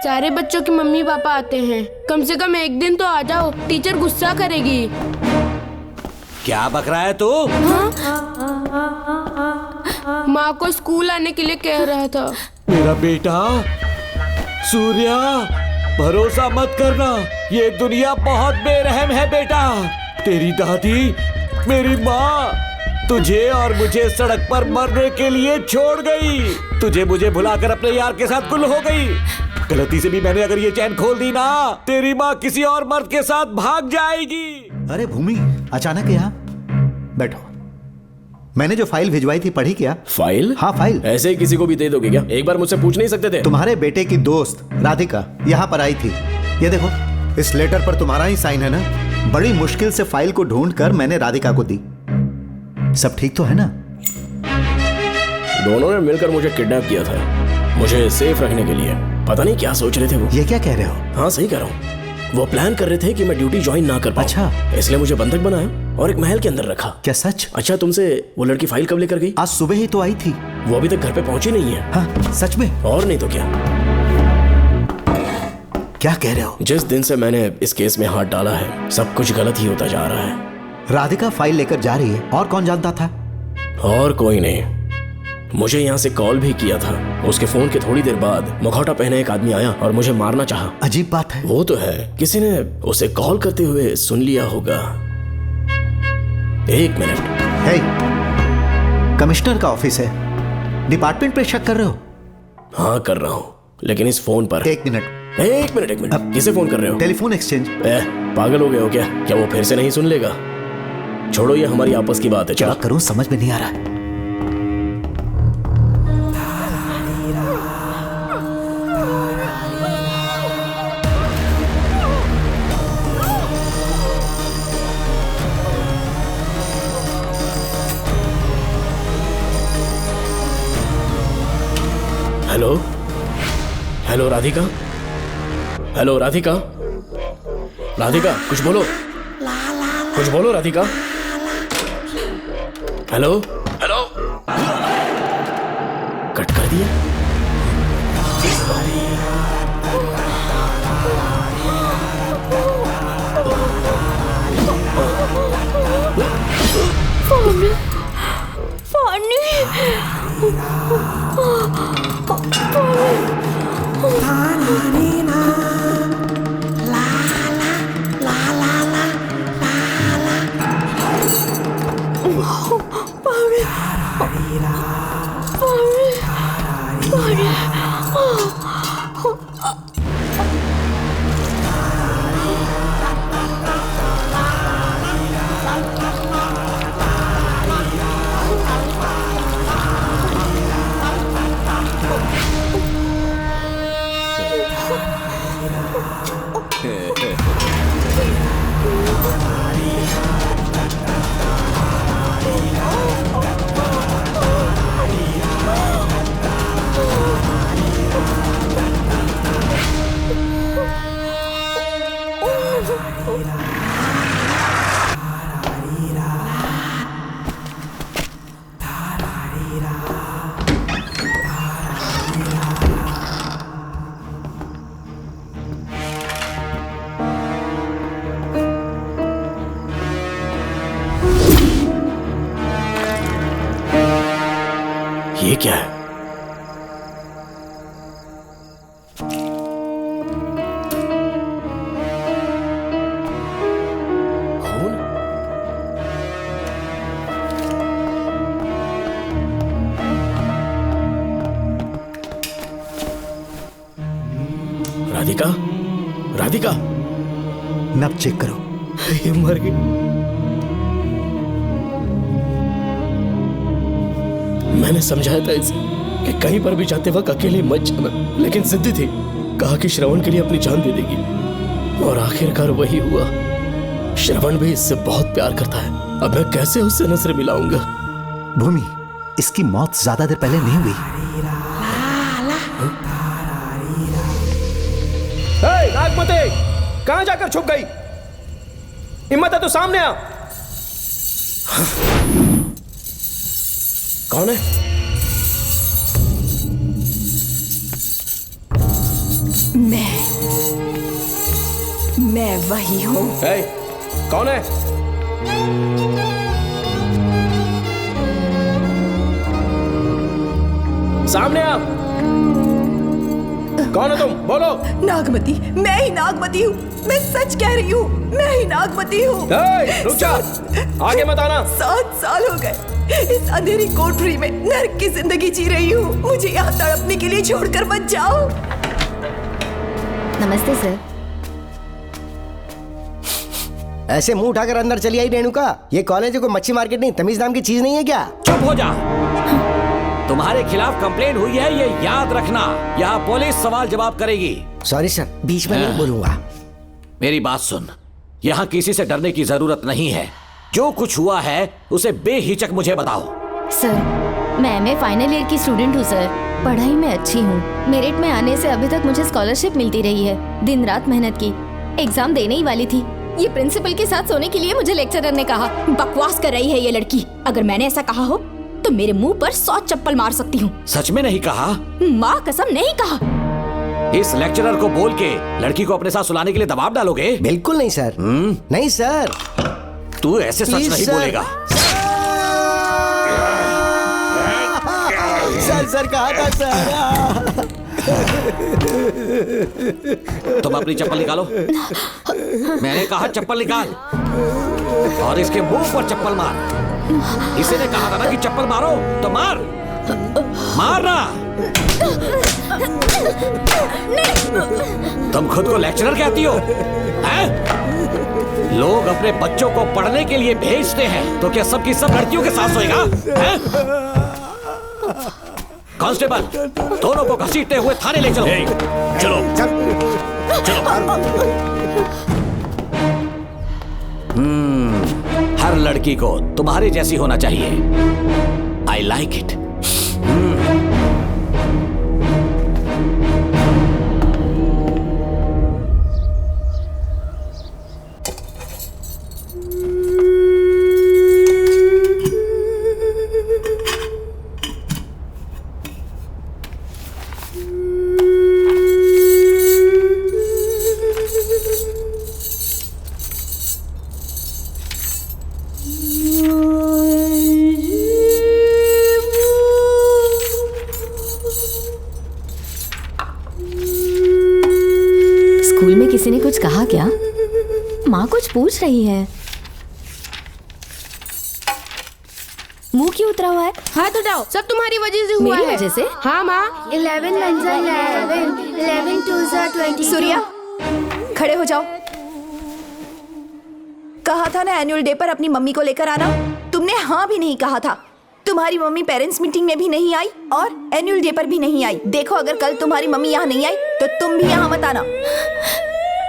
सारे बच्चों की मम्मी पापा आते हैं, कम से कम एक दिन तो आ जाओ, टीचर गुस्सा करेगी। क्या बक रहा है तू? माँ को स्कूल आने के लिए कह रहा था। मेरा बेटा सूर्या, भरोसा मत करना, ये दुनिया बहुत बेरहम है बेटा। तेरी दादी, मेरी माँ तुझे और मुझे सड़क पर मरने के लिए छोड़ गई। तुझे मुझे भुलाकर अपने यार के साथ गुल हो गई। गलती से भी मैंने अगर ये चैन खोल दी ना, तेरी माँ किसी और मर्द के साथ भाग जाएगी। अरे भूमि, अचानक यहाँ? बैठो। मैंने जो फाइल भिजवाई थी पढ़ी क्या? फाइल? हाँ फाइल। ऐसे ही किसी को भी दे दोगे क्या? एक बार मुझसे पूछ नहीं सकते थे? तुम्हारे बेटे की दोस्त राधिका यहाँ पर आई थी। ये देखो, इस लेटर पर तुम्हारा ही साइन है ना? बड़ी मुश्किल से फाइल को ढूंढ कर मैंने राधिका को दी। सब ठीक तो है ना? दोनों ने मिलकर मुझे किडनैप किया था, मुझे सेफ रखने के लिए। पता नहीं क्या सोच रहे थे वो। ये क्या कह रहे हो? हाँ सही कह रहा हूँ। वो प्लान कर रहे थे कि मैं ड्यूटी ज्वाइन ना कर पाऊं। अच्छा। इसलिए मुझे बंधक बनाया और एक महल के अंदर रखा। क्या सच? अच्छा, तुमसे वो लड़की फाइल कब लेकर गई? आज सुबह ही तो आई थी। वो अभी तक घर पे पहुंची नहीं है। हाँ सच में? और नहीं तो क्या। क्या कह रहे हो? जिस दिन से मैंने इस केस में हाथ डाला है, सब कुछ गलत ही होता जा रहा है। राधिका फाइल लेकर जा रही है, और कौन जानता था? और कोई नहीं। मुझे यहाँ से कॉल भी किया था। उसके फोन के थोड़ी देर बाद मुखौटा पहने एक आदमी आया और मुझे मारना चाहा। अजीब बात है। वो तो है, किसी ने उसे कॉल करते हुए सुन लिया होगा। एक मिनट। हे, कमिश्नर का ऑफिस है, डिपार्टमेंट पे शक कर रहे हो? हाँ कर रहा हूँ, लेकिन इस फोन पर। एक मिनट। एक मिनट। किसे फोन कर रहे हो? Telephone exchange. पागल हो गए हो क्या? क्या वो फिर से नहीं सुन लेगा? छोड़ो, ये हमारी आपस की बात है। क्या करूं समझ में नहीं आ रहा। Hello hello Radhika, hello Radhika, Radhika कुछ बोलो, कुछ बोलो राधिका। हेलो हेलो, कट कर दिया। ये क्या है? खून? राधिका, राधिका, नब चेक करो। ये मर गई। मैंने समझाया था इसे कि कहीं पर भी जाते वक्त अकेले मत जाना, लेकिन जिद्दी थी। कहा कि श्रवण के लिए अपनी जान दे देगी, और आखिरकार वही हुआ। श्रवण भी इससे बहुत प्यार करता है। अब मैं कैसे उससे नजर मिलाऊंगा? भूमि, इसकी मौत ज्यादा देर पहले नहीं हुई। नागमती, कहां जाकर छुप गई? हिम्मत है तो सामने आ। कौन है? मैं वही हूँ। ए, कौन है? सामने आ। कौन हो तुम? बोलो। नागमती, मैं ही नागमती हूँ। मैं सच कह रही हूँ, मैं ही नागमती हूँ। रुक जा, आगे मत आना। 7 साल हो गए इस अंधेरी कोठरी में नर्क की जिंदगी जी रही हूँ। मुझे यहाँ तड़पने के लिए छोड़कर मत जाओ। नमस्ते सर। ऐसे मुंह उठाकर अंदर चली आई रेणुका। ये कॉलेज है कोई मच्छी मार्केट नहीं, तमीज नाम की चीज नहीं है क्या? चुप हो जा। तुम्हारे खिलाफ कंप्लेंट हुई है, ये याद रखना। यहाँ पुलिस सवाल जवाब करेगी। सॉरी सर, बीच में नहीं बोलूंगा। मेरी बात सुन, यहाँ किसी से डरने की जरूरत नहीं है। जो कुछ हुआ है उसे बेहिचक मुझे बताओ। सर, मैं एमए फाइनल ईयर की स्टूडेंट हूँ सर। पढ़ाई में अच्छी हूँ। मेरिट में आने से अभी तक मुझे स्कॉलरशिप मिलती रही है। दिन रात मेहनत की, एग्जाम देने ही वाली थी। ये प्रिंसिपल के साथ सोने के लिए मुझे लेक्चरर ने कहा। बकवास कर रही है ये लड़की। अगर मैंने ऐसा कहा हो तो मेरे मुंह पर 100 चप्पल मार सकती हूँ। सच में नहीं कहा? माँ कसम नहीं कहा। इस लेक्चरर को बोल के लड़की को अपने साथ सुलाने के लिए दबाव डालोगे? बिल्कुल नहीं सर। नहीं सर। तू ऐसे सच नहीं बोलेगा। सर कहा था सर। तुम अपनी चप्पल निकालो। मैंने कहा चप्पल निकाल और इसके मुंह पर चप्पल मार। इसी ने कहा था ना कि चप्पल मारो, तो मार। मारना। तुम खुद को लेक्चरर कहती हो हैं? लोग अपने बच्चों को पढ़ने के लिए भेजते हैं, तो क्या सबकी सब लड़कियों के साथ सोएगा? हैं? कांस्टेबल, दोनों को घसीटते हुए थाने ले चलो। चलो हर लड़की को तुम्हारे जैसी होना चाहिए। I like it. स्कूल में किसी ने कुछ कहा क्या? माँ कुछ पूछ रही है। मुंह क्यों उतरा हुआ है? हाथ उठाओ, सब तुम्हारी वजह से हुआ मेरी है। वजह से? हाँ माँ। 11 1 11 11 2 22। सूर्या, खड़े हो जाओ। कहा था ना एनुअल डे पर अपनी मम्मी को लेकर आना। तुमने हाँ भी नहीं कहा था। तुम्हारी मम्मी पेरेंट्स मीटिंग में भी नहीं आई और एनुअल डे पर भी नहीं आई। देखो, अगर कल तुम्हारी मम्मी यहाँ नहीं आई तो तुम भी यहाँ मत आना।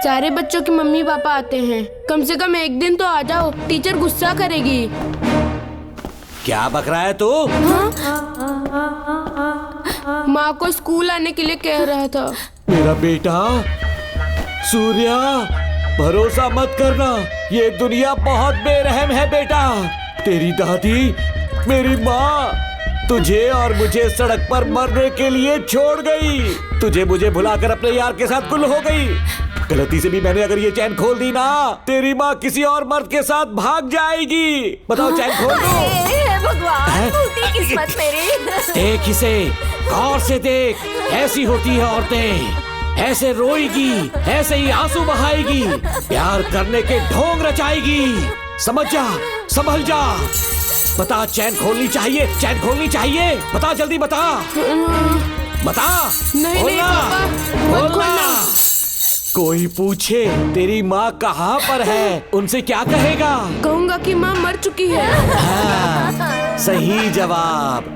सारे बच्चों के मम्मी पापा आते हैं, कम से कम एक दिन तो आ जाओ, टीचर गुस्सा करेगी। क्या बक रहा है तू? माँ को स्कूल आने के लिए कह रहा था। मेरा बेटा सूर्या, भरोसा मत करना, ये दुनिया बहुत बेरहम है बेटा। तेरी दादी, मेरी माँ तुझे और मुझे सड़क पर मरने के लिए छोड़ गई। तुझे मुझे भुलाकर अपने यार के साथ गुल हो गई। गलती से भी मैंने अगर ये चैन खोल दी ना, तेरी माँ किसी और मर्द के साथ भाग जाएगी। बताओ, चैन खोल दो। भगवान, फूटी किस्मत मेरी। देख इसे, गौर से देख। ऐसी होती है औरतें, ऐसे रोएगी, ऐसे ही आंसू बहाएगी, प्यार करने के ढोंग रचाएगी। समझ जा, संभल जा। बता, चैन खोलनी चाहिए, चैन खोलनी चाहिए। बता, जल्दी बता, बता। नहीं नहीं पापा, मत खोलना। कोई पूछे तेरी माँ कहाँ पर है, उनसे क्या कहेगा? कहूँगा कि माँ मर चुकी है। हाँ, सही जवाब।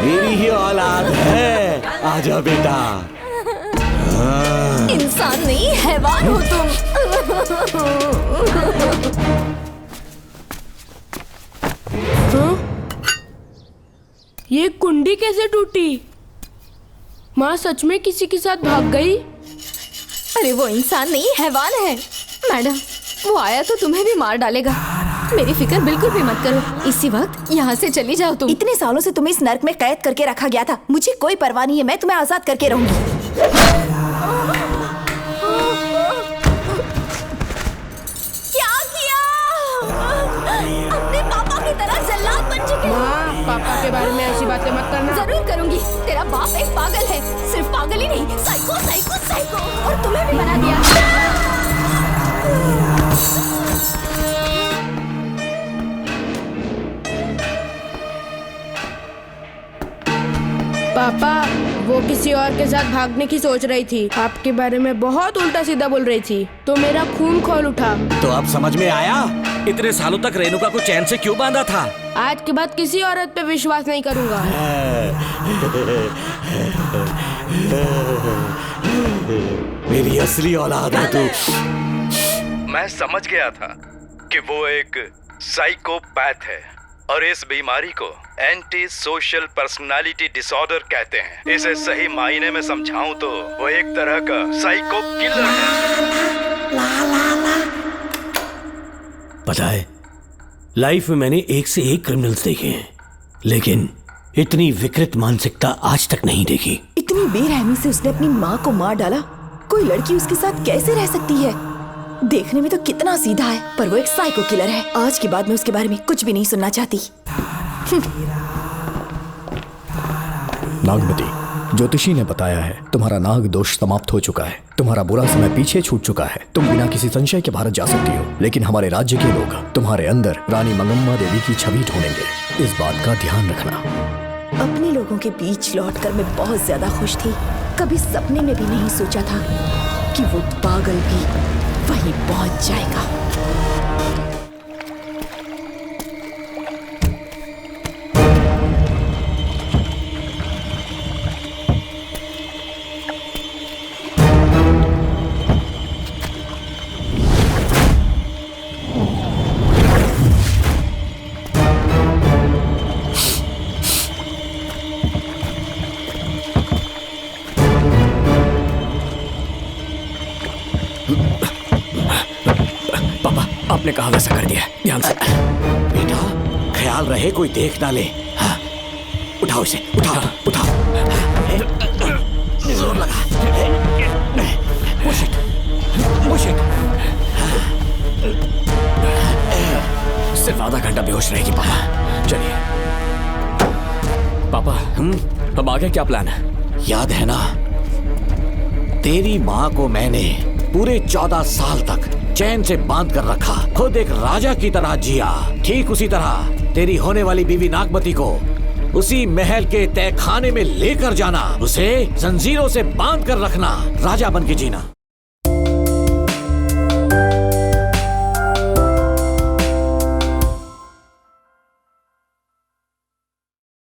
मेरी ही औलाद है। आजा बेटा। इंसान नहीं, हैवान हो तुम। ये कुंडी कैसे टूटी? माँ सच में किसी के साथ भाग गई? अरे वो इंसान नहीं, हैवान है। मैडम, वो आया तो तुम्हें भी मार डालेगा। मेरी फिक्र बिल्कुल भी मत करो। इसी वक्त यहाँ से चली जाओ तुम। इतने सालों से तुम्हें इस नर्क में कैद करके रखा गया था। मुझे कोई परवाह नहीं है, मैं तुम्हें आजाद करके रहूंगी। के बारे में ऐसी बातें मत करना। जरूर करूंगी। तेरा बाप एक पागल है, सिर्फ पागल ही नहीं, साइको साइको साइको, और तुम्हें भी बना दिया। पापा, वो किसी और के साथ भागने की सोच रही थी, आपके बारे में बहुत उल्टा सीधा बोल रही थी, तो मेरा खून खौल उठा। तो अब समझ में आया इतने सालों तक रेणुका को चैन से क्यों बांधा था। आज के बाद किसी औरत पे विश्वास नहीं करूंगा। मेरी असली औलाद है तू। मैं समझ गया था कि वो एक साइकोपैथ है और इस बीमारी को एंटी सोशल पर्सनालिटी डिसऑर्डर कहते हैं। इसे सही मायने में समझाऊं तो वो एक तरह का साइको किलर है। पता है, लाइफ में मैंने एक से एक क्रिमिनल्स देखे हैं, लेकिन इतनी विकृत मानसिकता आज तक नहीं देखी। इतनी बेरहमी से उसने अपनी माँ को मार डाला। कोई लड़की उसके साथ कैसे रह सकती है? देखने में तो कितना सीधा है, पर वो एक साइको किलर है। आज के बाद मैं उसके बारे में कुछ भी नहीं सुनना चाहती। नागमती, ज्योतिषी ने बताया है तुम्हारा नाग दोष समाप्त हो चुका है, तुम्हारा बुरा समय पीछे छूट चुका है, तुम बिना किसी संशय के भारत जा सकती हो। लेकिन हमारे राज्य के लोग तुम्हारे अंदर रानी मंगम्मा देवी की छवि ढूंढेंगे, इस बात का ध्यान रखना। अपने लोगों के बीच लौटकर मैं बहुत ज्यादा खुश थी। कभी सपने में भी नहीं सोचा था कि वो पागल भी वहीं पहुंच जाएगा। आपने कहा वैसा कर दिया, ध्यान से। बेटा, ख्याल रहे कोई देख ना ले। हाँ, उठाओ इसे, उठाओ उठाओ। जोर लगा। Push it, push it। सिर्फ आधा घंटा बेहोश रहेगी पापा। चलिए पापा, अब आगे क्या प्लान है? याद है ना, तेरी माँ को मैंने पूरे 14 साल तक चैन से बांध कर रखा, खुद एक राजा की तरह जिया। ठीक उसी तरह तेरी होने वाली बीवी नागमती को उसी महल के तहखाने में लेकर जाना, उसे जंजीरों से बांध कर रखना, राजा बन के जीना।